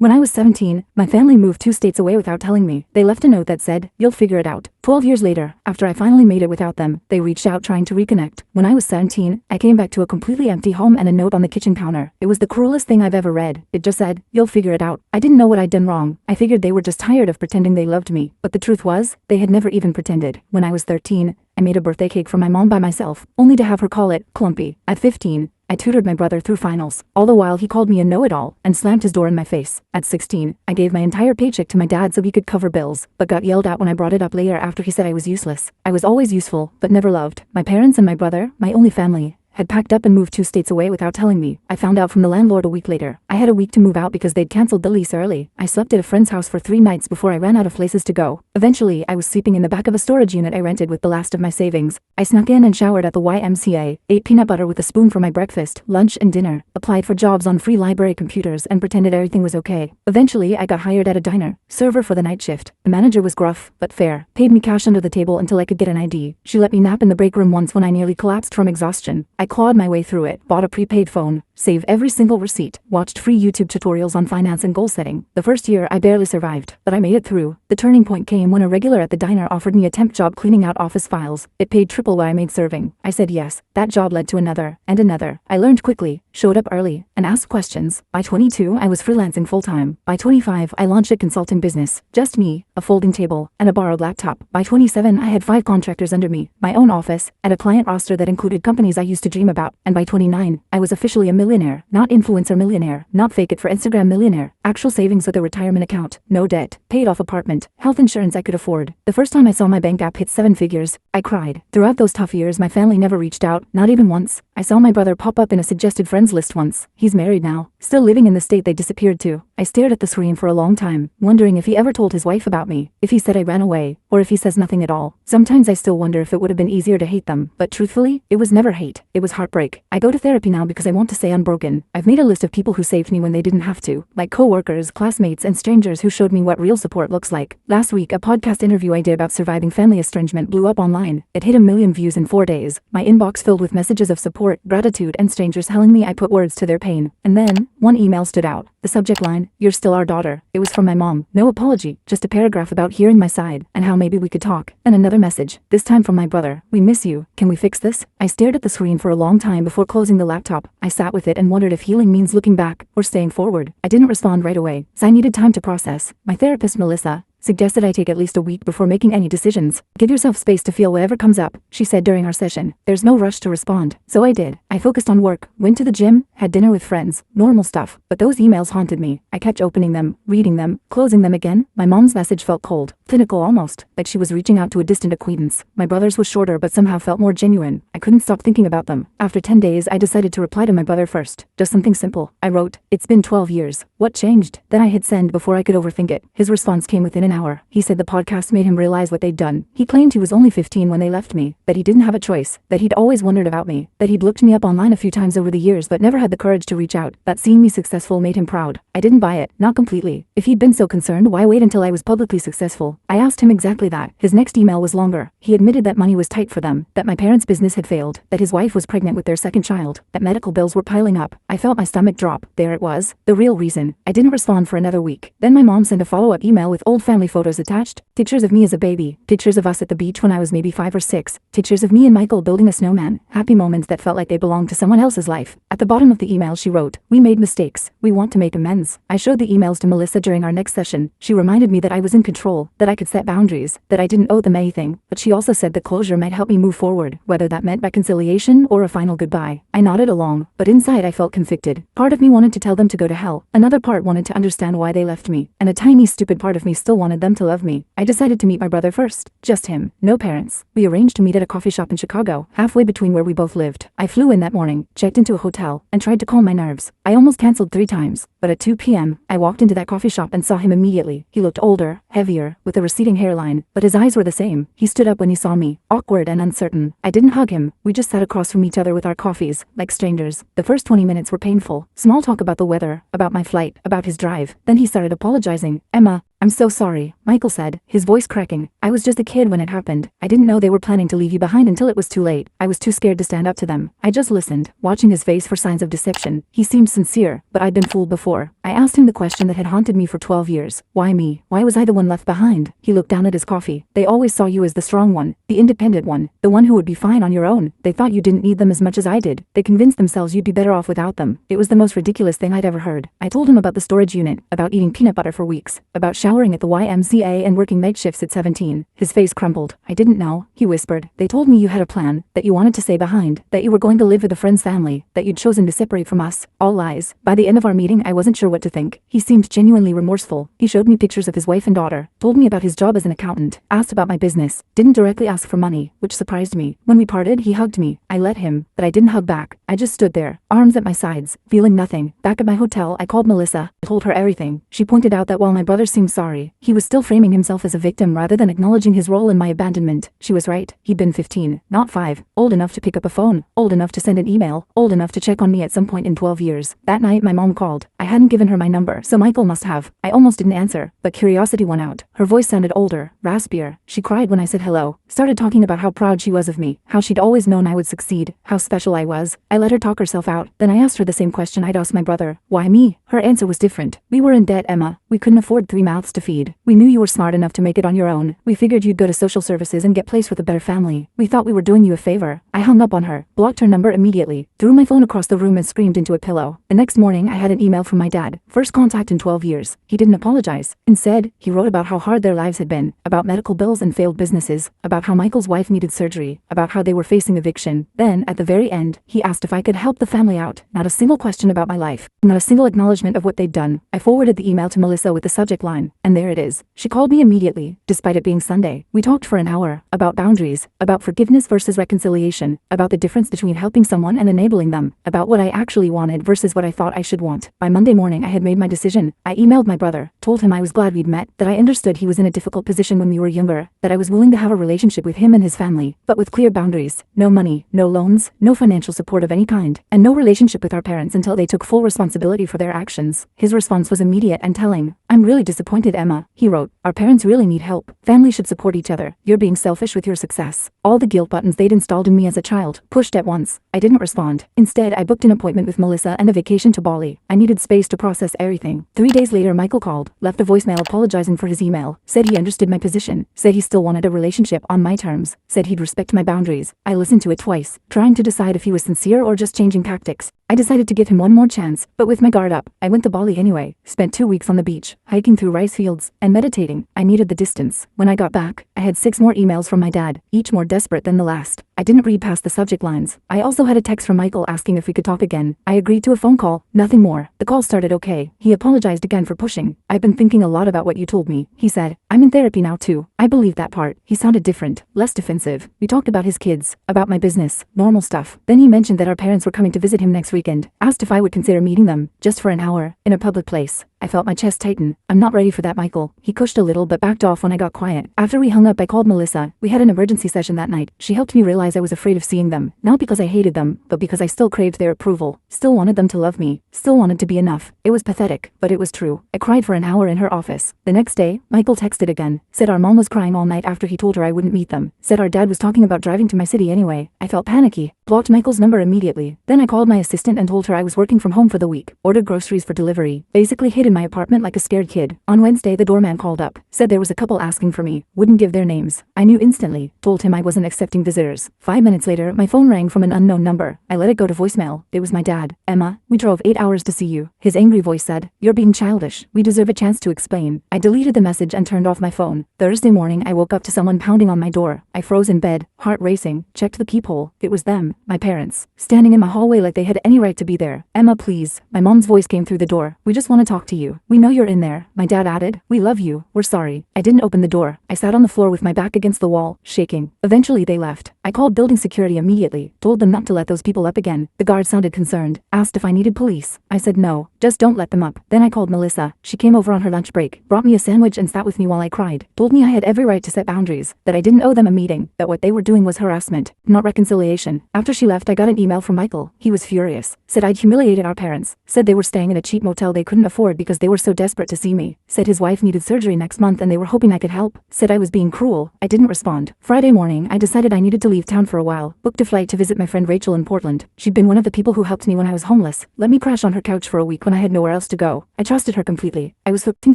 When I was 17, my family moved 2 states away without telling me. They left a note that said, "You'll figure it out." 12 years later, after I finally made it without them, they reached out trying to reconnect. When I was 17, I came back to a completely empty home and a note on the kitchen counter. It was the cruelest thing I've ever read. It just said, "You'll figure it out." I didn't know what I'd done wrong. I figured they were just tired of pretending they loved me. But the truth was, they had never even pretended. When I was 13, I made a birthday cake for my mom by myself, only to have her call it clumpy. At 15, I tutored my brother through finals. All the while he called me a know-it-all and slammed his door in my face. At 16, I gave my entire paycheck to my dad so he could cover bills, but got yelled at when I brought it up later after he said I was useless. I was always useful, but never loved. My parents and my brother, my only family, had packed up and moved 2 states away without telling me. I found out from the landlord a week later. I had a week to move out because they'd canceled the lease early. I slept at a friend's house for 3 nights before I ran out of places to go. Eventually, I was sleeping in the back of a storage unit I rented with the last of my savings. I snuck in and showered at the YMCA, ate peanut butter with a spoon for my breakfast, lunch and dinner, applied for jobs on free library computers and pretended everything was okay. Eventually, I got hired at a diner, server for the night shift. The manager was gruff, but fair, paid me cash under the table until I could get an ID. She let me nap in the break room once when I nearly collapsed from exhaustion. I clawed my way through it, bought a prepaid phone, saved every single receipt, watched free YouTube tutorials on finance and goal setting. The first year I barely survived, but I made it through. The turning point came when a regular at the diner offered me a temp job cleaning out office files. It paid triple what I made serving. I said yes. That job led to another, and another. I learned quickly, showed up early, and asked questions. By 22, I was freelancing full-time. By 25, I launched a consulting business. Just me, a folding table, and a borrowed laptop. By 27, I had 5 contractors under me, my own office, and a client roster that included companies I used to dream about. And by 29, I was officially a millionaire. Not influencer millionaire, not fake it for Instagram millionaire. Actual savings with a retirement account, no debt, paid off apartment, health insurance I could afford. The first time I saw my bank app hit 7 figures, I cried. Throughout those tough years, my family never reached out, not even once. I saw my brother pop up in a suggested friends list once. He's married now, still living in the state they disappeared to. I stared at the screen for a long time, wondering if he ever told his wife about me, if he said I ran away, or if he says nothing at all. Sometimes I still wonder if it would have been easier to hate them, but truthfully, it was never hate, it was heartbreak. I go to therapy now because I want to stay unbroken. I've made a list of people who saved me when they didn't have to, like coworkers, classmates, and strangers who showed me what real support looks like. Last week, a podcast interview I did about surviving family estrangement blew up online. It hit 1 million views in 4 days. My inbox filled with messages of support, gratitude, and strangers telling me I put words to their pain. And then, one email stood out. The subject line, "You're still our daughter." It was from my mom. No apology, just a paragraph about hearing my side, and how maybe we could talk. And another message, this time from my brother. "We miss you. Can we fix this?" I stared at the screen for a long time before closing the laptop. I sat with it and wondered if healing means looking back, or staying forward. I didn't respond right away, so I needed time to process. My therapist, Melissa, suggested I take at least a week before making any decisions. "Give yourself space to feel whatever comes up," she said during our session. "There's no rush to respond." So I did. I focused on work, went to the gym, had dinner with friends, normal stuff. But those emails haunted me. I kept opening them, reading them, closing them again. My mom's message felt cold, cynical almost, like she was reaching out to a distant acquaintance. My brother's was shorter but somehow felt more genuine. I couldn't stop thinking about them. After 10 days, I decided to reply to my brother first. Just something simple. I wrote, "It's been 12 years. What changed?" Then I hit send before I could overthink it. His response came within an hour. He said the podcast made him realize what they'd done. He claimed he was only 15 when they left me, that he didn't have a choice, that he'd always wondered about me, that he'd looked me up online a few times over the years but never had the courage to reach out, that seeing me successful made him proud. I didn't buy it, not completely. If he'd been so concerned, why wait until I was publicly successful? I asked him exactly that. His next email was longer. He admitted that money was tight for them, that my parents' business had failed, that his wife was pregnant with their second child, that medical bills were piling up. I felt my stomach drop. There it was, the real reason. I didn't respond for another week. Then my mom sent a follow-up email with old family photos attached, pictures of me as a baby, pictures of us at the beach when I was maybe 5 or 6, pictures of me and Michael building a snowman, happy moments that felt like they belonged to someone else's life. At the bottom of the email she wrote, "We made mistakes. We want to make amends." I showed the emails to Melissa during our next session. She reminded me that I was in control, that I could set boundaries, that I didn't owe them anything, but she also said that closure might help me move forward, whether that meant reconciliation or a final goodbye. I nodded along, but inside I felt convicted. Part of me wanted to tell them to go to hell, another part wanted to understand why they left me, and a tiny stupid part of me still wanted them to love me. I decided to meet my brother first. Just him. No parents. We arranged to meet at a coffee shop in Chicago, halfway between where we both lived. I flew in that morning, checked into a hotel, and tried to calm my nerves. I almost canceled 3 times, but at 2 p.m., I walked into that coffee shop and saw him immediately. He looked older, heavier, with a receding hairline, but his eyes were the same. He stood up when he saw me, awkward and uncertain. I didn't hug him. We just sat across from each other with our coffees, like strangers. The first 20 minutes were painful. Small talk about the weather, about my flight, about his drive. Then he started apologizing. "Emma, I'm so sorry, Michael said, his voice cracking. I was just a kid when it happened. I didn't know they were planning to leave you behind until it was too late. I was too scared to stand up to them. I just listened, watching his face for signs of deception. He seemed sincere, but I'd been fooled before. I asked him the question that had haunted me for 12 years. Why me? Why was I the one left behind? He looked down at his coffee. They always saw you as the strong one, the independent one, the one who would be fine on your own. They thought you didn't need them as much as I did. They convinced themselves you'd be better off without them. It was the most ridiculous thing I'd ever heard. I told him about the storage unit, about eating peanut butter for weeks, about showering at the YMCA and working night shifts at 17. His face crumbled. I didn't know, he whispered. They told me you had a plan, that you wanted to stay behind, that you were going to live with a friend's family, that you'd chosen to separate from us. All lies. By the end of our meeting, I wasn't sure what to think. He seemed genuinely remorseful. He showed me pictures of his wife and daughter, told me about his job as an accountant, asked about my business, didn't directly ask for money, which surprised me. When we parted, he hugged me. I let him, but I didn't hug back. I just stood there, arms at my sides, feeling nothing. Back at my hotel, I called Melissa. I told her everything. She pointed out that while my brother seemed sorry, he was still framing himself as a victim rather than acknowledging his role in my abandonment. She was right. He'd been 15, not 5, old enough to pick up a phone, old enough to send an email, old enough to check on me at some point in 12 years. That night, my mom called. I hadn't given her my number, so Michael must have. I almost didn't answer, but curiosity won out. Her voice sounded older, raspier. She cried when I said hello, started talking about how proud she was of me, how she'd always known I would succeed, how special I was. I let her talk herself out. Then I asked her the same question I'd asked my brother. Why me? Her answer was different. We were in debt, Emma. We couldn't afford 3 mouths to feed. We knew you were smart enough to make it on your own. We figured you'd go to social services and get placed with a better family. We thought we were doing you a favor. I hung up on her, blocked her number immediately, threw my phone across the room and screamed into a pillow. The next morning, I had an email from my dad. First contact in 12 years. He didn't apologize. Instead, he wrote about how hard their lives had been, about medical bills and failed businesses, about how Michael's wife needed surgery, about how they were facing eviction. Then, at the very end, he asked if I could help the family out. Not a single question about my life, not a single acknowledgement of what they'd done. I forwarded the email to Melissa with the subject line, and there it is. She called me immediately, despite it being Sunday. We talked for an hour, about boundaries, about forgiveness versus reconciliation, about the difference between helping someone and enabling them, about what I actually wanted versus what I thought I should want. By Monday morning, I had made my decision. I emailed my brother, told him I was glad we'd met, that I understood he was in a difficult position when we were younger, that I was willing to have a relationship with him and his family, but with clear boundaries. No money, no loans, no financial support of any kind, and no relationship with our parents until they took full responsibility for their actions. His response was immediate and telling. I'm really disappointed, Emma, he wrote. Our parents really need help. Families should support each other. You're being selfish with your success. All the guilt buttons they'd installed in me as a child, pushed at once. I didn't respond. Instead, I booked an appointment with Melissa and a vacation to Bali. I needed space to process everything. 3 days later, Michael called, left a voicemail apologizing for his email, said he understood my position, said he still wanted a relationship on my terms, said he'd respect my boundaries. I listened to it twice, trying to decide if he was sincere or just changing tactics. I decided to give him one more chance, but with my guard up. I went to Bali anyway, spent 2 weeks on the beach, hiking through rice fields, and meditating. I needed the distance. When I got back, I had 6 more emails from my dad, each more desperate than the last. I didn't read past the subject lines. I also had a text from Michael asking if we could talk again. I agreed to a phone call, nothing more. The call started okay. He apologized again for pushing. I've been thinking a lot about what you told me, he said. I'm in therapy now too. I believe that part. He sounded different, less defensive. We talked about his kids, about my business, normal stuff. Then he mentioned that our parents were coming to visit him next weekend, asked if I would consider meeting them, just for an hour, in a public place. I felt my chest tighten. I'm not ready for that, Michael. He pushed a little but backed off when I got quiet. After we hung up, I called Melissa. We had an emergency session that night. She helped me realize I was afraid of seeing them, not because I hated them, but because I still craved their approval, still wanted them to love me, still wanted to be enough. It was pathetic, but it was true. I cried for an hour in her office. The next day, Michael texted again, said our mom was crying all night after he told her I wouldn't meet them, said our dad was talking about driving to my city anyway. I felt panicky, blocked Michael's number immediately. Then I called my assistant and told her I was working from home for the week, ordered groceries for delivery, basically hid in my apartment like a scared kid. On Wednesday, the doorman called up, said there was a couple asking for me, wouldn't give their names. I knew instantly, told him I wasn't accepting visitors. 5 minutes later, my phone rang from an unknown number. I let it go to voicemail. It was my dad. Emma, we drove 8 hours to see you. His angry voice said, you're being childish. We deserve a chance to explain. I deleted the message and turned off my phone. Thursday morning, I woke up to someone pounding on my door. I froze in bed, heart racing, checked the peephole. It was them, my parents, standing in my hallway like they had any right to be there. Emma, please. My mom's voice came through the door. We just want to talk to you. We know you're in there. My dad added, we love you. We're sorry. I didn't open the door. I sat on the floor with my back against the wall, shaking. Eventually they left. I called building security immediately, told them not to let those people up again. The guard sounded concerned, asked if I needed police. I said no, just don't let them up. Then I called Melissa. She came over on her lunch break, brought me a sandwich and sat with me while I cried, told me I had every right to set boundaries, that I didn't owe them a meeting, that what they were doing was harassment, not reconciliation. After she left, I got an email from Michael. He was furious, said I'd humiliated our parents, said they were staying in a cheap motel they couldn't afford because because they were so desperate to see me. Said his wife needed surgery next month and they were hoping I could help. Said I was being cruel. I didn't respond. Friday morning, I decided I needed to leave town for a while. Booked a flight to visit my friend Rachel in Portland. She'd been one of the people who helped me when I was homeless. Let me crash on her couch for a week when I had nowhere else to go. I trusted her completely. I was hooked in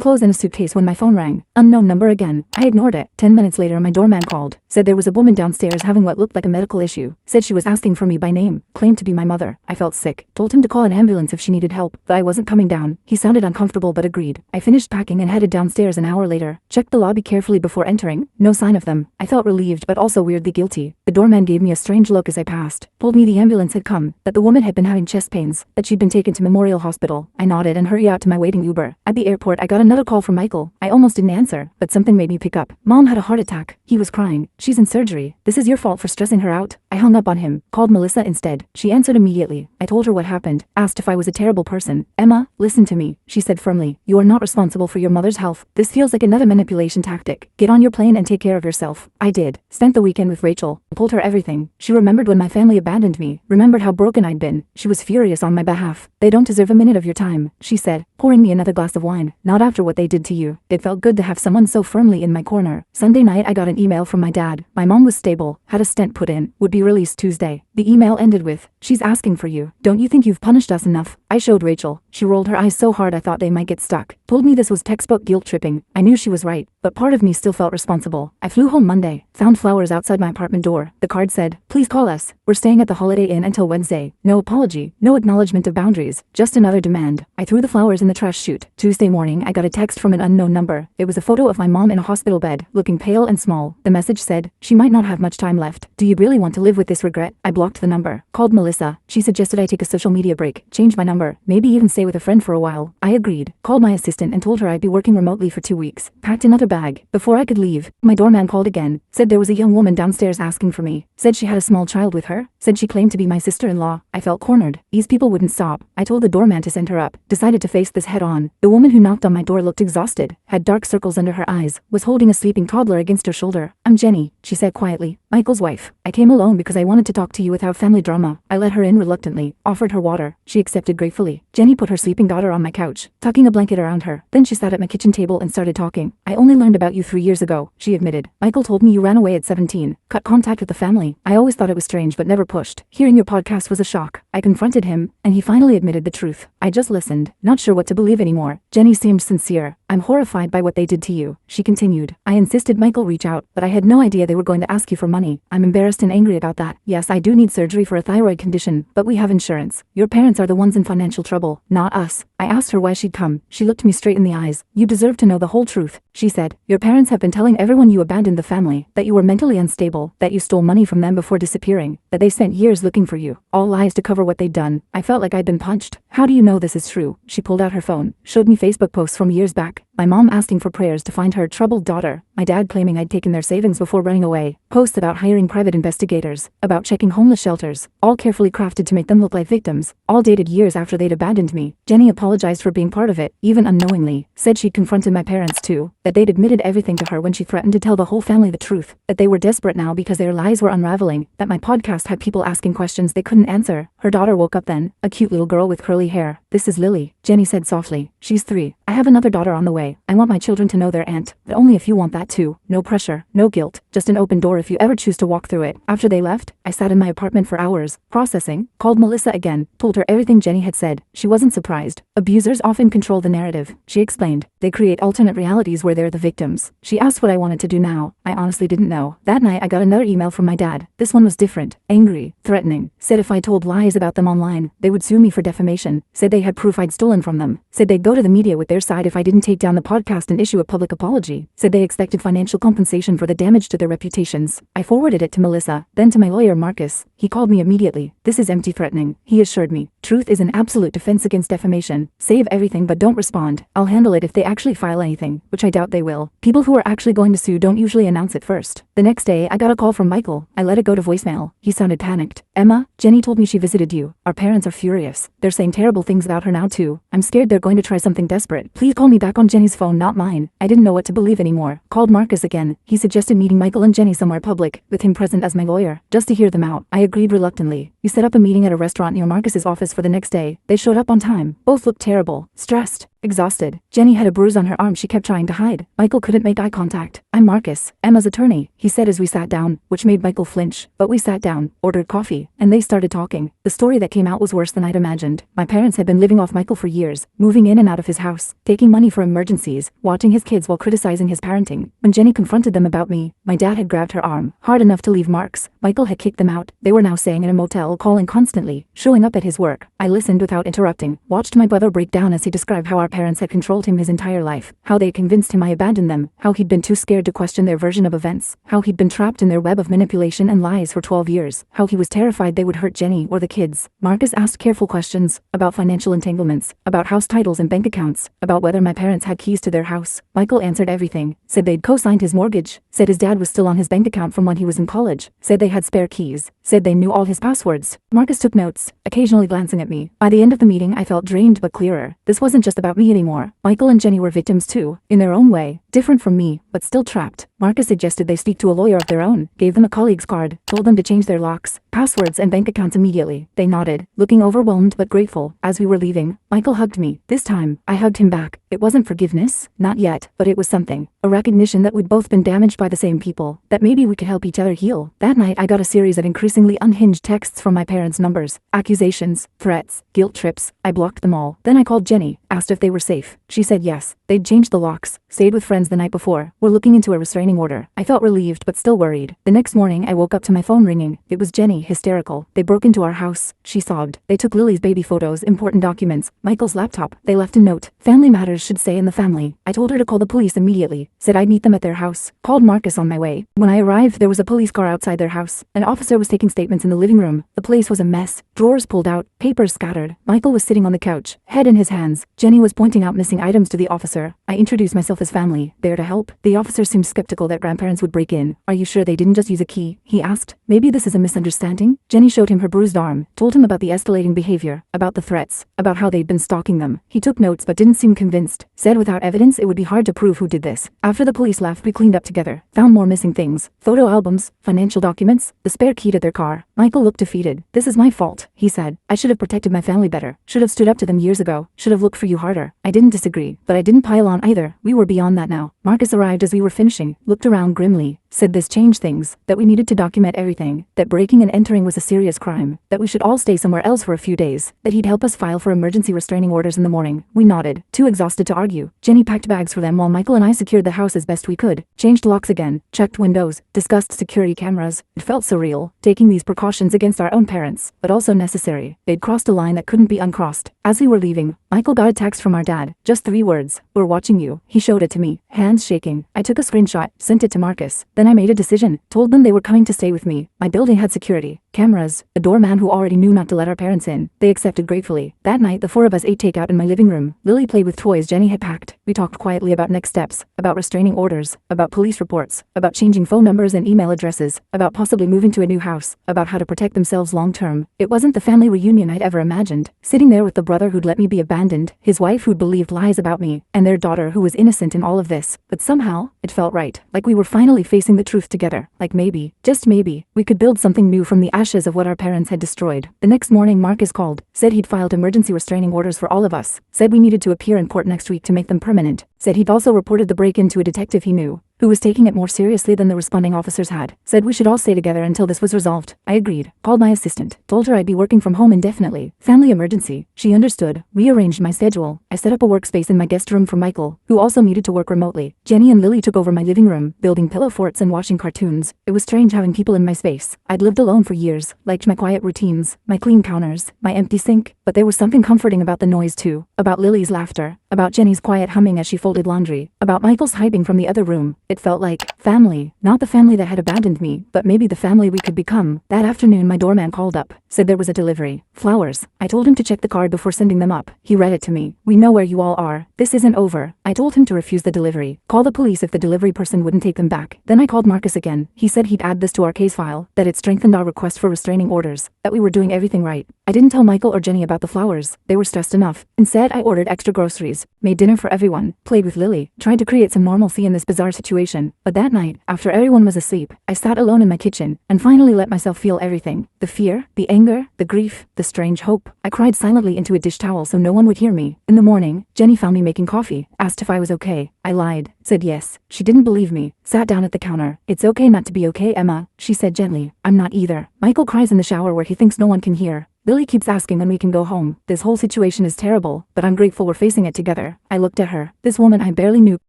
clothes and a suitcase when my phone rang. Unknown number again. I ignored it. 10 minutes later, my doorman called. Said there was a woman downstairs having what looked like a medical issue. Said she was asking for me by name. Claimed to be my mother. I felt sick. Told him to call an ambulance if she needed help, but I wasn't coming down. He sounded uncomfortable but agreed. I finished packing and headed downstairs an hour later. Checked the lobby carefully before entering. No sign of them. I felt relieved but also weirdly guilty. The doorman gave me a strange look as I passed. Told me the ambulance had come, that the woman had been having chest pains, that she'd been taken to Memorial Hospital. I nodded and hurried out to my waiting Uber. At the airport, I got another call from Michael. I almost didn't answer, but something made me pick up. Mom had a heart attack. He was crying. She's in surgery. This is your fault for stressing her out. I hung up on him. Called Melissa instead. She answered immediately. I told her what happened. Asked if I was a terrible person. Emma, listen to me, she said firmly. You are not responsible for your mother's health. This feels like another manipulation tactic. Get on your plane and take care of yourself. I did. Spent the weekend with Rachel. Told her everything. She remembered when my family abandoned me. Remembered how broken I'd been. She was furious on my behalf. They don't deserve a minute of your time, she said, pouring me another glass of wine. Not after what they did to you. It felt good to have someone so firmly in my corner. Sunday night I got an email from my dad. My mom was stable, had a stent put in, would be released Tuesday. The email ended with, she's asking for you. Don't you think you've punished us enough? I showed Rachel. She rolled her eyes so hard I thought they might get stuck. Told me this was textbook guilt tripping. I knew she was right, but part of me still felt responsible. I flew home Monday. Found flowers outside my apartment door. The card said, please call us. We're staying at the Holiday Inn until Wednesday. No apology, no acknowledgement of boundaries, just another demand. I threw the flowers in the trash chute. Tuesday morning I got a text from an unknown number. It was a photo of my mom in a hospital bed, looking pale and small. The message said, she might not have much time left. Do you really want to live with this regret? I blocked the number. Called Melissa. She suggested I take a social media break, change my number, maybe even stay with a friend for a while. I agreed. Called my assistant and told her I'd be working remotely for 2 weeks. Packed another bag. Before I could leave, my doorman called again. Said there was a young woman downstairs asking for me. Said she had a small child with her. Said she claimed to be my sister-in-law. I felt cornered. These people wouldn't stop. I told the doorman to send her up. Decided to face this head on. The woman who knocked on my door looked exhausted, had dark circles under her eyes, was holding a sleeping toddler against her shoulder. I'm Jenny, she said quietly. Michael's wife. I came alone because I wanted to talk to you without family drama. I let her in reluctantly, offered her water. She accepted gratefully. Jenny put her sleeping daughter on my couch, tucking a blanket around her. Then she sat at my kitchen table and started talking. I only learned about you 3 years ago, she admitted. Michael told me you ran away at 17, cut contact with the family. I always thought it was strange but never pushed. Hearing your podcast was a shock. I confronted him, and he finally admitted the truth. I just listened, not sure what to believe anymore. Jenny seemed sincere. I'm horrified by what they did to you, she continued. I insisted Michael reach out, but I had no idea they were going to ask you for money. I'm embarrassed and angry about that. Yes, I do need surgery for a thyroid condition, but we have insurance. Your parents are the ones in financial trouble, not us. I asked her why she'd come. She looked me straight in the eyes. You deserve to know the whole truth, she said. Your parents have been telling everyone you abandoned the family, that you were mentally unstable, that you stole money from them before disappearing, that they spent years looking for you. All lies to cover what they'd done. I felt like I'd been punched. How do you know this is true? She pulled out her phone, showed me Facebook posts from years back. My mom asking for prayers to find her troubled daughter. My dad claiming I'd taken their savings before running away. Posts about hiring private investigators, about checking homeless shelters, all carefully crafted to make them look like victims, all dated years after they'd abandoned me. Jenny apologized for being part of it, even unknowingly. Said she'd confronted my parents too, that they'd admitted everything to her when she threatened to tell the whole family the truth, that they were desperate now because their lies were unraveling, that my podcast had people asking questions they couldn't answer. Her daughter woke up then, a cute little girl with curly hair. This is Lily, Jenny said softly. She's 3. I have another daughter on the way. I want my children to know their aunt, but only if you want that too. No pressure, no guilt, just an open door if you ever choose to walk through it. After they left, I sat in my apartment for hours, processing, called Melissa again, told her everything Jenny had said. She wasn't surprised. Abusers often control the narrative, she explained. They create alternate realities where they're the victims. She asked what I wanted to do now. I honestly didn't know. That night I got another email from my dad. This one was different, angry, threatening. Said if I told lies about them online, they would sue me for defamation. Said they had proof I'd stolen from them. Said they'd go to the media with their side if I didn't take down the podcast and issue a public apology. Said they expected financial compensation for the damage to their reputations. I forwarded it to Melissa, then to my lawyer Marcus. He called me immediately. This is empty threatening, he assured me. Truth is an absolute defense against defamation. Save everything but don't respond. I'll handle it if they actually file anything, which I doubt they will. People who are actually going to sue don't usually announce it first. The next day I got a call from Michael. I let it go to voicemail. He sounded panicked. Emma, Jenny told me she visited you. Our parents are furious. They're saying terrible things about her now too. I'm scared they're going to try something desperate. Please call me back on Jenny's phone, not mine. I didn't know what to believe anymore. Called Marcus again. He suggested meeting Michael and Jenny somewhere public, with him present as my lawyer, just to hear them out. I agreed reluctantly. We set up a meeting at a restaurant near Marcus's office for the next day. They showed up on time. Both looked terrible, stressed. exhausted. Jenny had a bruise on her arm she kept trying to hide. Michael couldn't make eye contact. "I'm Marcus, Emma's attorney," he said as we sat down, which made Michael flinch. But we sat down, ordered coffee, and they started talking. The story that came out was worse than I'd imagined. My parents had been living off Michael for years, moving in and out of his house, taking money for emergencies, watching his kids while criticizing his parenting. When Jenny confronted them about me, my dad had grabbed her arm, hard enough to leave marks. Michael had kicked them out. They were now staying in a motel, calling constantly, showing up at his work. I listened without interrupting, watched my brother break down as he described how our parents had controlled him his entire life, how they convinced him I abandoned them, how he'd been too scared to question their version of events, how he'd been trapped in their web of manipulation and lies for 12 years, how he was terrified they would hurt Jenny or the kids. Marcus asked careful questions about financial entanglements, about house titles and bank accounts, about whether my parents had keys to their house. Michael answered everything, said they'd co-signed his mortgage, said his dad was still on his bank account from when he was in college, said they had spare keys, said they knew all his passwords. Marcus took notes, occasionally glancing at me. By the end of the meeting I felt drained but clearer. This wasn't just about me anymore. Michael and Jenny were victims too, in their own way, different from me, but still trapped. Marcus suggested they speak to a lawyer of their own, gave them a colleague's card, told them to change their locks, passwords and bank accounts immediately. They nodded, looking overwhelmed but grateful. As we were leaving, Michael hugged me. This time, I hugged him back. It wasn't forgiveness, not yet, but it was something. A recognition that we'd both been damaged by the same people, that maybe we could help each other heal. That night I got a series of increasingly unhinged texts from my parents' numbers, accusations, threats, guilt trips. I blocked them all. Then I called Jenny, asked if they were safe. She said yes. They'd changed the locks, stayed with friends the night before, were looking into a restraining order. I felt relieved but still worried. The next morning I woke up to my phone ringing. It was Jenny, hysterical. "They broke into our house," she sobbed. "They took Lily's baby photos, important documents, Michael's laptop. They left a note. Family matters should stay in the family." I told her to call the police immediately, said I'd meet them at their house, called Marcus on my way. When I arrived there was a police car outside their house. An officer was taking statements in the living room. The place was a mess, drawers pulled out, papers scattered. Michael was sitting on the couch, head in his hands. Jenny was pointing out missing items to the officer. I introduced myself as family, there to help. The officer seemed skeptical that grandparents would break in. "Are you sure they didn't just use a key?" he asked. "Maybe this is a misunderstanding?" Jenny showed him her bruised arm, told him about the escalating behavior, about the threats, about how they'd been stalking them. He took notes but didn't seem convinced, said without evidence it would be hard to prove who did this. After the police left we cleaned up together, found more missing things, photo albums, financial documents, the spare key to their car. Michael looked defeated. "This is my fault," he said. "I should have protected my family better, should have stood up to them years ago, should have looked for you harder." I didn't disagree, but I didn't pile on either. We were beyond that now. Marcus arrived as we were finishing, looked around grimly, said this changed things, that we needed to document everything, that breaking and entering was a serious crime, that we should all stay somewhere else for a few days, that he'd help us file for emergency restraining orders in the morning. We nodded, too exhausted to argue. Jenny packed bags for them while Michael and I secured the house as best we could, changed locks again, checked windows, discussed security cameras. It felt surreal, taking these precautions against our own parents, but also necessary. They'd crossed a line that couldn't be uncrossed. As we were leaving, Michael got a text from our dad, just 3 words, "We're watching you." He showed it to me, hands shaking. I took a screenshot, sent it to Marcus. Then I made a decision, told them they were coming to stay with me. My building had security, cameras, a doorman who already knew not to let our parents in. They accepted gratefully. That night the 4 of us ate takeout in my living room. Lily played with toys Jenny had packed. We talked quietly about next steps, about restraining orders, about police reports, about changing phone numbers and email addresses, about possibly moving to a new house, about how to protect themselves long term. It wasn't the family reunion I'd ever imagined. Sitting there with the brother who'd let me be abandoned, his wife who'd believed lies about me, and their daughter who was innocent in all of this. But somehow, it felt right, like we were finally facing the truth together, like maybe, just maybe, we could build something new from the ashes of what our parents had destroyed. The next morning Marcus called, said he'd filed emergency restraining orders for all of us, said we needed to appear in court next week to make them permanent, said he'd also reported the break-in to a detective he knew, who was taking it more seriously than the responding officers had, said we should all stay together until this was resolved. I agreed, called my assistant, told her I'd be working from home indefinitely. Family emergency. She understood, rearranged my schedule. I set up a workspace in my guest room for Michael, who also needed to work remotely. Jenny and Lily took over my living room, building pillow forts and watching cartoons. It was strange having people in my space. I'd lived alone for years, liked my quiet routines, my clean counters, my empty sink, but there was something comforting about the noise too, about Lily's laughter, about Jenny's quiet humming as she folded laundry, about Michael's hiding from the other room. It felt like family, not the family that had abandoned me, but maybe the family we could become. That afternoon my doorman called up, said there was a delivery. Flowers. I told him to check the card before sending them up. He read it to me. "We know where you all are. This isn't over." I told him to refuse the delivery, call the police if the delivery person wouldn't take them back. Then I called Marcus again. He said he'd add this to our case file, that it strengthened our request for restraining orders, that we were doing everything right. I didn't tell Michael or Jenny about the flowers. They were stressed enough. Instead, I ordered extra groceries, made dinner for everyone, played with Lily, tried to create some normalcy in this bizarre situation. But that night, after everyone was asleep, I sat alone in my kitchen and finally let myself feel everything. The fear, the anger, anger, the grief, the strange hope. I cried silently into a dish towel so no one would hear me. In the morning, Jenny found me making coffee, asked if I was okay. I lied, said yes. She didn't believe me, sat down at the counter. It's okay not to be okay, Emma, she said gently. I'm not either. Michael cries in the shower where he thinks no one can hear. Lily keeps asking when we can go home. This whole situation is terrible, but I'm grateful we're facing it together. I looked at her. This woman I barely knew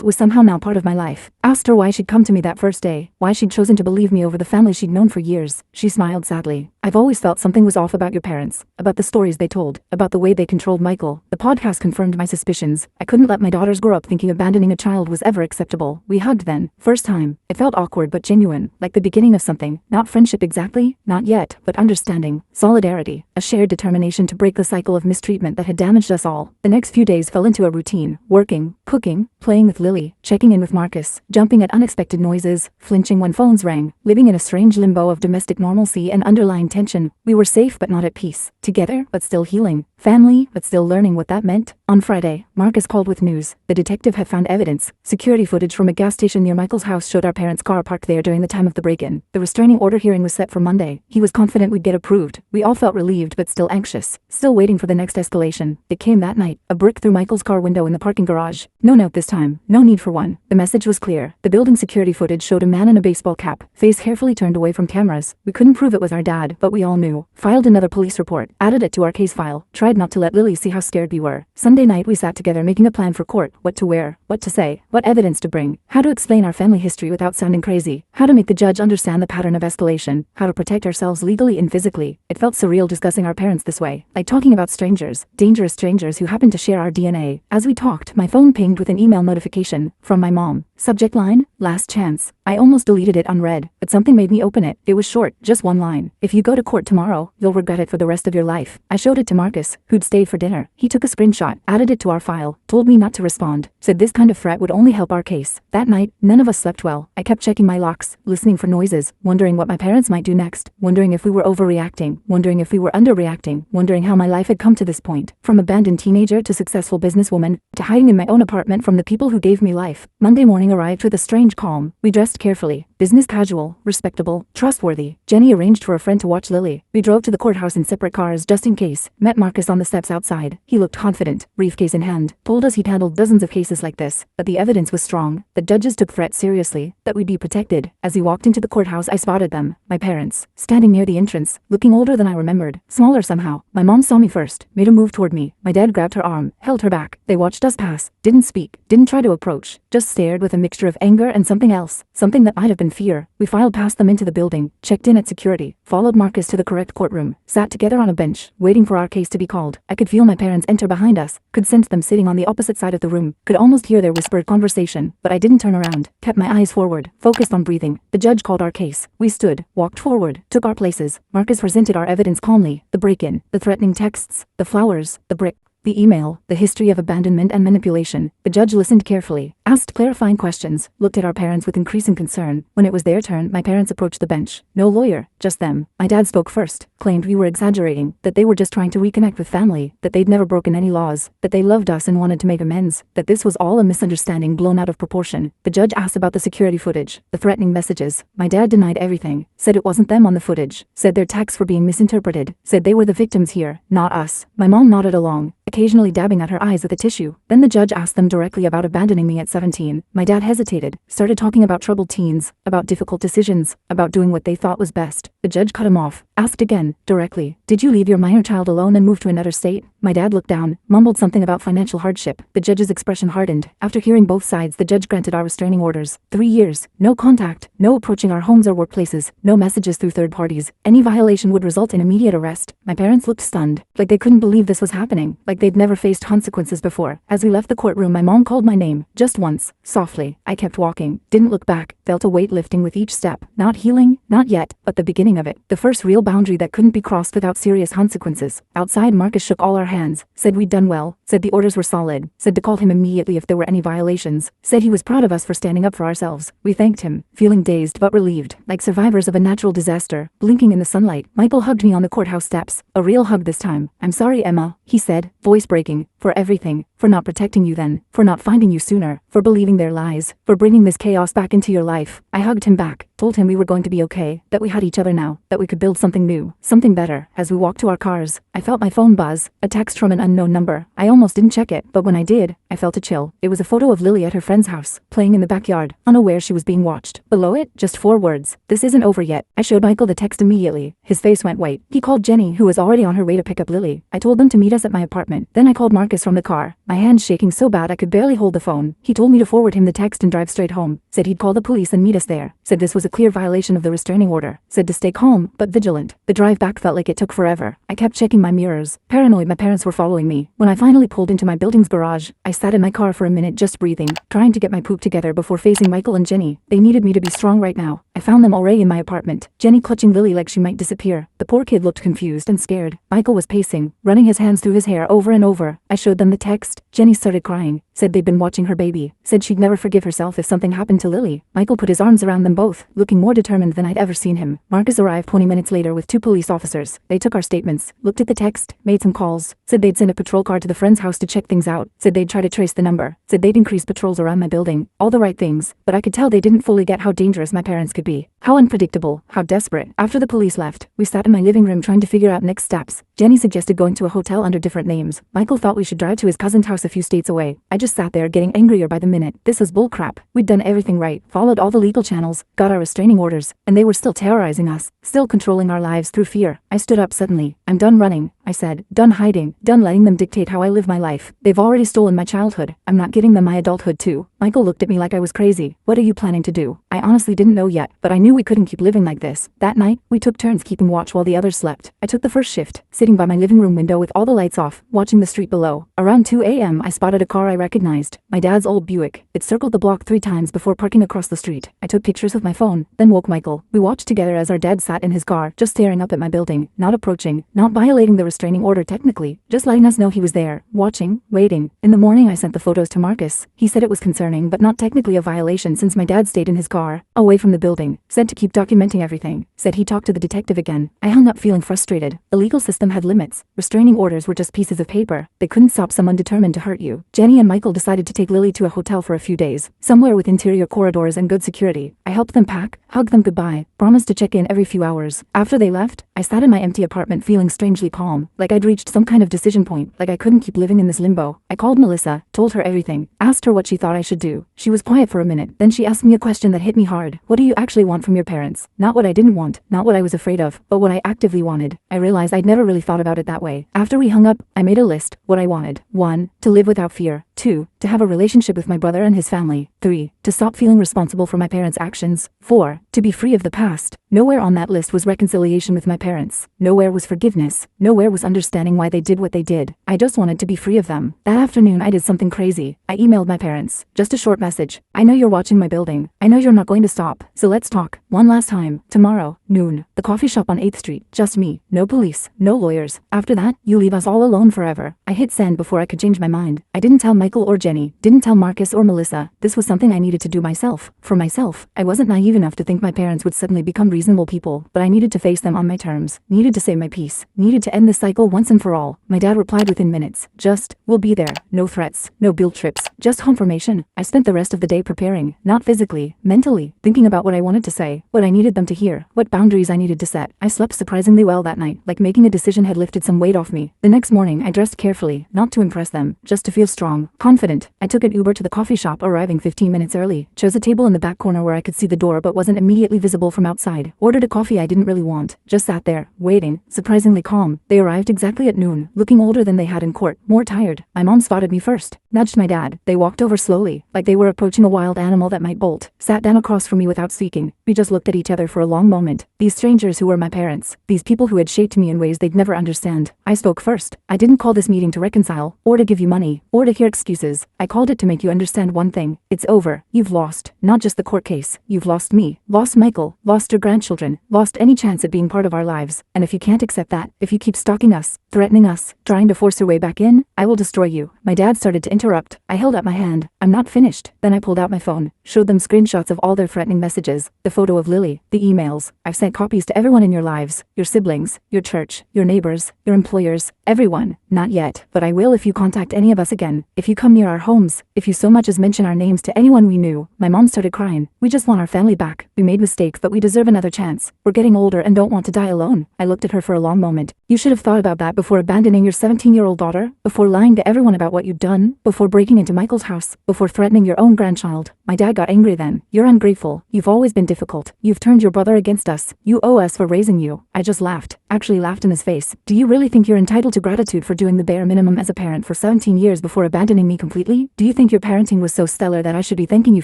was somehow now part of my life. Asked her why she'd come to me that first day, why she'd chosen to believe me over the family she'd known for years. She smiled sadly. I've always felt something was off about your parents, about the stories they told, about the way they controlled Michael. The podcast confirmed my suspicions. I couldn't let my daughters grow up thinking abandoning a child was ever acceptable. We hugged then. First time. It felt awkward but genuine, like the beginning of something. Not friendship exactly, not yet, but understanding, solidarity, a shared determination to break the cycle of mistreatment that had damaged us all. The next few days fell into a routine, working, cooking, playing with Lily, checking in with Marcus, jumping at unexpected noises, flinching when phones rang, living in a strange limbo of domestic normalcy and underlying tension. We were safe but not at peace, together but still healing, family but still learning what that meant. On Friday, Marcus called with news. The detective had found evidence. Security footage from a gas station near Michael's house showed our parents' car parked there during the time of the break-in. The restraining order hearing was set for Monday. He was confident we'd get approved. We all felt relieved but still anxious, still waiting for the next escalation. It came that night, a brick through Michael's car window in the parking garage. No note this time, no need for one. The message was clear. The building security footage showed a man in a baseball cap, face carefully turned away from cameras. We couldn't prove it was our dad, but we all knew. Filed another police report, added it to our case file, tried not to let Lily see how scared we were. Sunday night we sat together making a plan for court, what to wear, what to say, what evidence to bring, how to explain our family history without sounding crazy, how to make the judge understand the pattern of escalation, how to protect ourselves legally and physically. It felt surreal discussing our parents this way, like talking about strangers, dangerous strangers who happened to share our DNA. As we talked, my phone pinged with an email notification from my mom. Subject line, last chance. I almost deleted it unread, but something made me open it. It was short, just one line. If you go to court tomorrow, you'll regret it for the rest of your life. I showed it to Marcus, who'd stayed for dinner. He took a screenshot, added it to our file, told me not to respond, said this kind of threat would only help our case. That night, none of us slept well. I kept checking my locks, listening for noises, wondering what my parents might do next, wondering if we were overreacting, wondering if we were underreacting, wondering how my life had come to this point. From abandoned teenager to successful businesswoman, to hiding in my own apartment from the people who gave me life. Monday morning arrived with a strange calm. We dressed carefully, business casual, respectable, trustworthy. Jenny arranged for a friend to watch Lily. We drove to the courthouse in separate cars just in case. Met Marcus on the steps outside. He looked confident, briefcase in hand, told us he'd handled dozens of cases like this, that the evidence was strong, that judges took threats seriously, that we'd be protected. As he walked into the courthouse I spotted them, my parents, standing near the entrance, looking older than I remembered, smaller somehow. My mom saw me first, made a move toward me. My dad grabbed her arm, held her back. They watched us pass, didn't speak, didn't try to approach, just stared with a mixture of anger and something else, something that might have been fear. We filed past them into the building, checked in at security, followed Marcus to the correct courtroom, sat together on a bench, waiting for our case to be called. I could feel my parents enter behind us, could sense them sitting on the opposite side of the room, could almost hear their whispered conversation, but I didn't turn around, kept my eyes forward, focused on breathing. The judge called our case. We stood, walked forward, took our places. Marcus presented our evidence calmly, the break-in, the threatening texts, the flowers, the brick, the email, the history of abandonment and manipulation. The judge listened carefully, asked clarifying questions, looked at our parents with increasing concern. When it was their turn, my parents approached the bench. No lawyer, just them. My dad spoke first, claimed we were exaggerating, that they were just trying to reconnect with family, that they'd never broken any laws, that they loved us and wanted to make amends, that this was all a misunderstanding blown out of proportion. The judge asked about the security footage, the threatening messages. My dad denied everything, said it wasn't them on the footage, said their texts were being misinterpreted, said they were the victims here, not us. My mom nodded along, occasionally dabbing at her eyes with a tissue. Then the judge asked them directly about abandoning me at 17. My dad hesitated, started talking about troubled teens, about difficult decisions, about doing what they thought was best. The judge cut him off, asked again, directly, did you leave your minor child alone and move to another state? My dad looked down, mumbled something about financial hardship. The judge's expression hardened. After hearing both sides, the judge granted our restraining orders. 3 years, no contact, no approaching our homes or workplaces, no messages through third parties. Any violation would result in immediate arrest. My parents looked stunned, like they couldn't believe this was happening, like they'd never faced consequences before. As we left the courtroom, my mom called my name, just once, softly. I kept walking, didn't look back, felt a weight lifting with each step. Not healing, not yet, but the beginning of it. The first real boundary that couldn't be crossed without serious consequences. Outside, Marcus shook all our hands, said we'd done well, said the orders were solid, said to call him immediately if there were any violations, said he was proud of us for standing up for ourselves. We thanked him, feeling dazed but relieved, like survivors of a natural disaster, blinking in the sunlight. Michael hugged me on the courthouse steps, a real hug this time. I'm sorry, Emma, he said, voice breaking, for everything, for not protecting you then, for not finding you sooner, for believing their lies, for bringing this chaos back into your life. I hugged him back, told him we were going to be okay, that we had each other now, that we could build something new, something better. As we walked to our cars, I felt my phone buzz, a text from an unknown number. I almost didn't check it, but when I did, I felt a chill. It was a photo of Lily at her friend's house, playing in the backyard, unaware she was being watched. Below it, just 4 words: "This isn't over yet." I showed Michael the text immediately. His face went white. He called Jenny, who was already on her way to pick up Lily. I told them to meet us at my apartment. Then I called Marcus from the car, my hands shaking so bad I could barely hold the phone. He told me to forward him the text and drive straight home. Said he'd call the police and meet us there. Said this was a clear violation of the restraining order. Said to stay calm, but vigilant. The drive back felt like it took forever. I kept checking my mirrors, paranoid my parents were following me. When I finally pulled into my building's garage, I sat in my car for a minute just breathing, trying to get my poop together before facing Michael and Jenny. They needed me to be strong right now. I found them already in my apartment, Jenny clutching Lily like she might disappear. The poor kid looked confused and scared. Michael was pacing, running his hands through his hair over and over. I showed them the text. Jenny started crying, said they'd been watching her baby, said she'd never forgive herself if something happened to Lily. Michael put his arms around them both, looking more determined than I'd ever seen him. Marcus arrived 20 minutes later with 2 police officers. They took our statements, looked at the text, made some calls, said they'd send a patrol car to the friend's house to check things out, said they'd try to trace the number, said they'd increase patrols around my building. All the right things, but I could tell they didn't fully get how dangerous my parents could be. How unpredictable, how desperate. After the police left, we sat in my living room trying to figure out next steps. Jenny suggested going to a hotel under different names. Michael thought we should drive to his cousin's house a few states away. I just sat there getting angrier by the minute. This was bullcrap. We'd done everything right, followed all the legal channels, got our restraining orders, and they were still terrorizing us, still controlling our lives through fear. I stood up suddenly. I'm done running, I said. Done hiding, done letting them dictate how I live my life. They've already stolen my childhood. I'm not giving them my adulthood too. Michael looked at me like I was crazy. What are you planning to do? I honestly didn't know yet, but I knew we couldn't keep living like this. That night, we took turns keeping watch while the others slept. I took the first shift, sitting by my living room window with all the lights off, watching the street below. Around 2 a.m. I spotted a car I recognized, my dad's old Buick. It circled the block 3 times before parking across the street. I took pictures with my phone, then woke Michael. We watched together as our dad sat in his car, just staring up at my building, not approaching, not violating the restraining order technically, just letting us know he was there, watching, waiting. In the morning I sent the photos to Marcus. He said it was concerning but not technically a violation since my dad stayed in his car, away from the building. Said to keep documenting everything. Said he talked to the detective again. I hung up feeling frustrated. The legal system had limits. Restraining orders were just pieces of paper. They couldn't stop someone determined to hurt you. Jenny and Michael decided to take Lily to a hotel for a few days, somewhere with interior corridors and good security. I helped them pack, hugged them goodbye, promised to check in every few hours. After they left, I sat in my empty apartment feeling strangely calm, like I'd reached some kind of decision point, like I couldn't keep living in this limbo. I called Melissa, told her everything, asked her what she thought I should do. She was quiet for a minute, then she asked me a question that hit me hard. What do you actually want from your parents? Not what I didn't want, not what I was afraid of, but what I actively wanted. I realized I'd never really thought about it that way. After we hung up, I made a list, what I wanted. 1. To live without fear. 2. To have a relationship with my brother and his family. 3. To stop feeling responsible for my parents' actions. 4. To be free of the past. Nowhere on that list was reconciliation with my parents. Nowhere was forgiveness. Nowhere was understanding why they did what they did. I just wanted to be free of them. That afternoon I did something crazy. I emailed my parents. Just a short message. I know you're watching my building. I know you're not going to stop. So let's talk. One last time. Tomorrow, noon. The coffee shop on 8th Street. Just me. No police. No lawyers. After that, you leave us all alone forever. I hit send before I could change my mind. I didn't tell Michael or Jenny. Didn't tell Marcus or Melissa. This was something I needed to do myself. For myself. I wasn't naive enough to think my parents would suddenly become reasonable people, but I needed to face them on my terms. Needed to say my piece. Needed to end this cycle once and for all. My dad replied within minutes. Just, we'll be there. No threats. No guilt trips. Just confirmation. I spent the rest of the day preparing, not physically, mentally, thinking about what I wanted to say, what I needed them to hear, what boundaries I needed to set. I slept surprisingly well that night, like making a decision had lifted some weight off me. The next morning, I dressed carefully, not to impress them, just to feel strong, confident. I took an Uber to the coffee shop, arriving 15 minutes early. Chose a table in the back corner where I could see the door but wasn't immediately visible from outside. Ordered a coffee I didn't really want. Just sat there, waiting, surprisingly calm. They arrived exactly at noon, looking older than they had in court, more tired. My mom spotted me first, nudged my dad. They walked over slowly, like they were approaching a wild animal that might bolt. Sat down across from me without speaking. We just looked at each other for a long moment. These strangers who were my parents, these people who had shaped me in ways they'd never understand. I spoke first. I didn't call this meeting to reconcile, or to give you money, or to hear excuses. I called it to make you understand one thing. It's over. You've lost. Not just the court case. You've lost me. Lost Michael. Lost your grandchildren. Lost any chance at being part of our lives. And if you can't accept that, if you keep stalking us, threatening us, trying to force your way back in, I will destroy you. My dad started to interrupt. I held up my hand. I'm not finished. Then I pulled out my phone, showed them screenshots of all their threatening messages, the photo of Lily, the emails. I've sent copies to everyone in your lives, your siblings, your church, your neighbors, your employers, Everyone. Not yet, but I will if you contact any of us again. If you come near our homes. If you so much as mention our names to anyone we knew. My mom started crying. We just want our family back. We made mistakes, but we deserve another chance. We're getting older and don't want to die alone. I looked at her for a long moment. You should have thought about that before abandoning your 17-year-old daughter, before lying to everyone about what you'd done, before breaking into Michael's house, before threatening your own grandchild. My dad got angry then. You're ungrateful. You've always been difficult. You've turned your brother against us. You owe us for raising you. I just laughed. Actually laughed in his face. Do you really think you're entitled to gratitude for doing the bare minimum as a parent for 17 years before abandoning me completely? Do you think your parenting was so stellar that I should be thanking you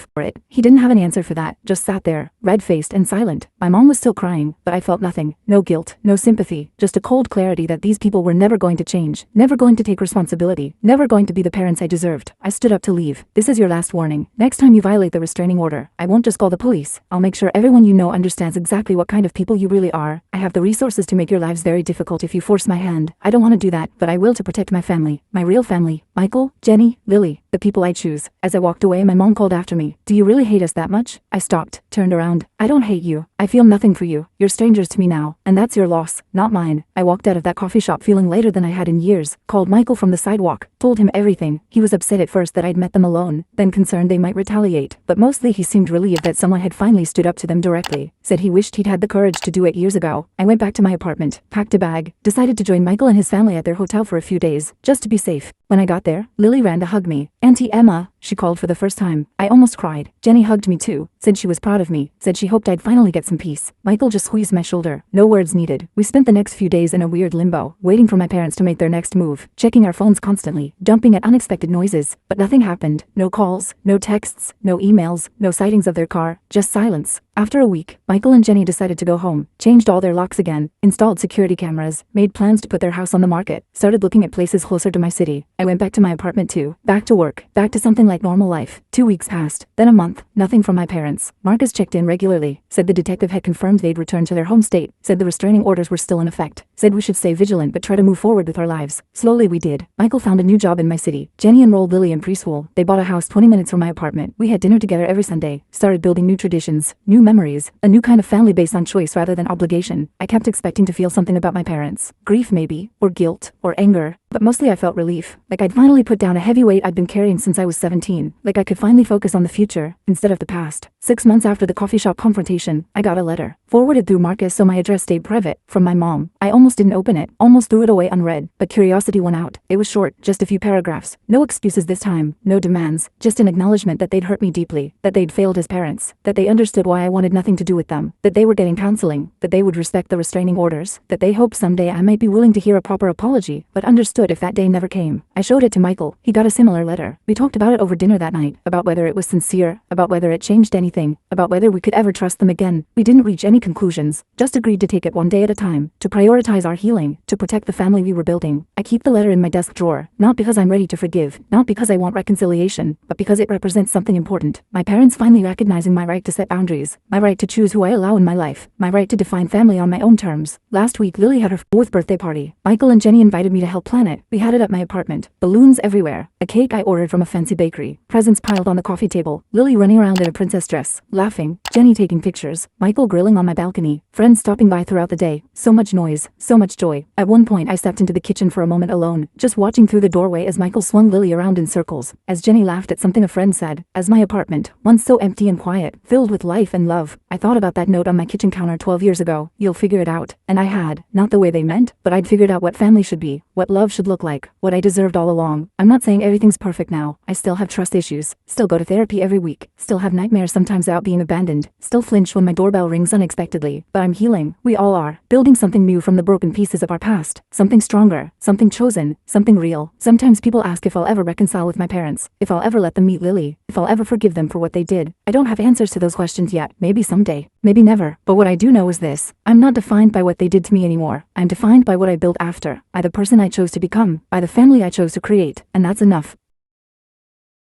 for it? He didn't have an answer for that, just sat there, red-faced and silent. My mom was still crying, but I felt nothing. No guilt, no sympathy, just a cold clarity that these people were never going to change, never going to take responsibility, never going to be the parents I deserved. I stood up to leave. This is your last warning. Next time you violate the restraining order, I won't just call the police. I'll make sure everyone you know understands exactly what kind of people you really are. I have the resources to make your lives very difficult if you force my hand. I don't want to do that, but I will to protect my family, my real family. Michael, Jenny, Lily, the people I choose. As I walked away, my mom called after me. Do you really hate us that much? I stopped, turned around. I don't hate you. I feel nothing for you. You're strangers to me now, and that's your loss, not mine. I walked out of that coffee shop feeling lighter than I had in years, called Michael from the sidewalk, told him everything. He was upset at first that I'd met them alone, then concerned they might retaliate, but mostly he seemed relieved that someone had finally stood up to them directly. Said he wished he'd had the courage to do it years ago. I went back to my apartment, packed a bag, decided to join Michael and his family at their hotel for a few days, just to be safe. When I got there, Lily ran to hug me. Auntie Emma, she called for the first time. I almost cried. Jenny hugged me too, said she was proud of me, said she hoped I'd finally get some peace. Michael just squeezed my shoulder. No words needed. We spent the next few days in a weird limbo, waiting for my parents to make their next move, checking our phones constantly, jumping at unexpected noises, but nothing happened. No calls, no texts, no emails, no sightings of their car, just silence. After a week, Michael and Jenny decided to go home, changed all their locks again, installed security cameras, made plans to put their house on the market, started looking at places closer to my city. I went back to my apartment too, back to work, back to something like normal life. 2 weeks passed, then a month, nothing from my parents. Marcus checked in regularly, said the detective had confirmed they'd returned to their home state, said the restraining orders were still in effect, said we should stay vigilant but try to move forward with our lives. Slowly we did. Michael found a new job in my city. Jenny enrolled Lily in preschool. They bought a house 20 minutes from my apartment. We had dinner together every Sunday, started building new traditions, new memories, a new kind of family based on choice rather than obligation. I kept expecting to feel something about my parents. Grief maybe, or guilt, or anger. But mostly I felt relief, like I'd finally put down a heavy weight I'd been carrying since I was 17, like I could finally focus on the future, instead of the past. 6 months after the coffee shop confrontation, I got a letter, forwarded through Marcus so my address stayed private, from my mom. I almost didn't open it, almost threw it away unread, but curiosity won out. It was short, just a few paragraphs. No excuses this time, no demands, just an acknowledgement that they'd hurt me deeply, that they'd failed as parents, that they understood why I wanted nothing to do with them, that they were getting counseling, that they would respect the restraining orders, that they hoped someday I might be willing to hear a proper apology, but understood if that day never came. I showed it to Michael. He got a similar letter. We talked about it over dinner that night, about whether it was sincere, about whether it changed anything, about whether we could ever trust them again. We didn't reach any conclusions, just agreed to take it one day at a time, to prioritize our healing, to protect the family we were building. I keep the letter in my desk drawer, not because I'm ready to forgive, not because I want reconciliation, but because it represents something important. My parents finally recognizing my right to set boundaries, my right to choose who I allow in my life, my right to define family on my own terms. Last week Lily had her 4th birthday party. Michael and Jenny invited me to help plan it. We had it at my apartment. Balloons everywhere. A cake I ordered from a fancy bakery. Presents piled on the coffee table. Lily running around in a princess dress, laughing. Jenny taking pictures. Michael grilling on my balcony. Friends stopping by throughout the day. So much noise. So much joy. At one point I stepped into the kitchen for a moment alone, just watching through the doorway as Michael swung Lily around in circles. As Jenny laughed at something a friend said. As my apartment, once so empty and quiet, filled with life and love. I thought about that note on my kitchen counter 12 years ago. You'll figure it out. And I had. Not the way they meant, but I'd figured out what family should be, what love should look like, what I deserved all along. I'm not saying everything's perfect now. I still have trust issues, still go to therapy every week, still have nightmares sometimes about being abandoned, still flinch when my doorbell rings unexpectedly, but I'm healing. We all are, building something new from the broken pieces of our past, something stronger, something chosen, something real. Sometimes people ask if I'll ever reconcile with my parents, if I'll ever let them meet Lily, if I'll ever forgive them for what they did. I don't have answers to those questions yet, maybe someday, maybe never, but what I do know is this: I'm not defined by what they did to me anymore. I'm defined by what I built after, by the person I chose to become, by the family I chose to create, and that's enough.